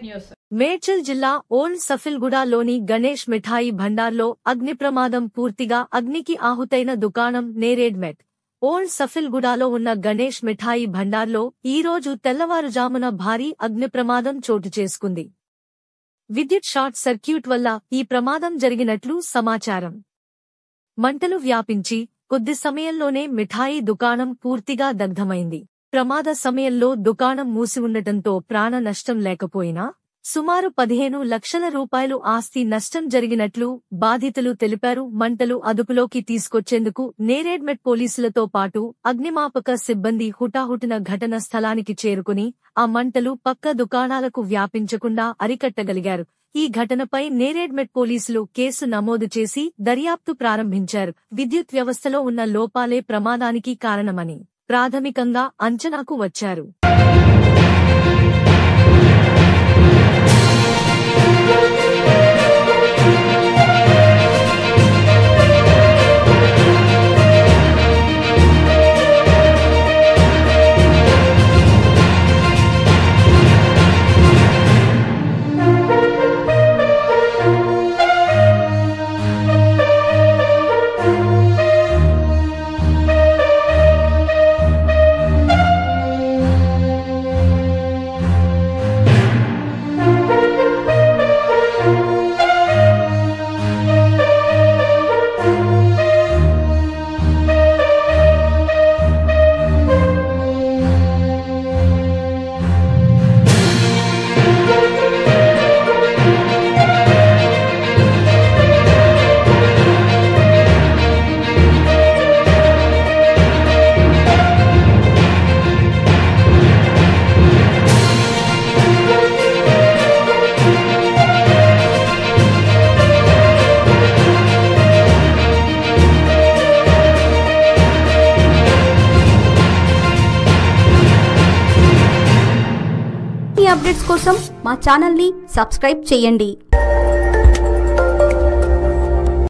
News. Medchal జిల్లా old సఫిల్గూడలోని Ganesh మిఠాయి భండార్లో అగ్ని ప్రమాదం. పూర్తిగా అగ్నికి ఆహుతైన దుకాణం నేరేడ్మెట్. ఓల్డ్ సఫిల్గూడలో ఉన్న గణేష్ మిఠాయి భండార్లో ఈరోజు తెల్లవారుజామున భారీ అగ్ని ప్రమాదం చోటు చేసుకుంది. విద్యుత్ షార్ట్ సర్క్యూట్ వల్ల ఈ ప్రమాదం జరిగినట్లు సమాచారం. మంటలు వ్యాపించి కొద్ది సమయంలోనే మిఠాయి దుకాణం పూర్తిగా దగ్ధమైంది. ప్రమాద సమయంలో దుకాణం మూసి ఉండటంతో ప్రాణ నష్టం లేకపోయినా సుమారు 15 లక్షల రూపాయలు ఆస్తి నష్టం జరిగినట్లు బాధితులు తెలిపారు. మంటలు అదుపులోకి తీసుకొచ్చేందుకు నేరేడ్మెట్ పోలీసులతో పాటు అగ్నిమాపక సిబ్బంది హుటాహుటిన ఘటన స్థలానికి చేరుకుని ఆ మంటలు పక్క దుకాణాలకు వ్యాపించకుండా అరికట్టగలిగారు. ఈ ఘటనపై నేరేడ్మెట్ పోలీసులు కేసు నమోదు చేసి దర్యాప్తు ప్రారంభించారు. విద్యుత్ వ్యవస్థలో ఉన్న లోపాలే ప్రమాదానికి కారణమని ప్రాథమికంగా అంచనాకు వచ్చారు. అప్డేట్స్ కోసం మా ఛానల్ ని సబ్స్క్రైబ్ చేయండి.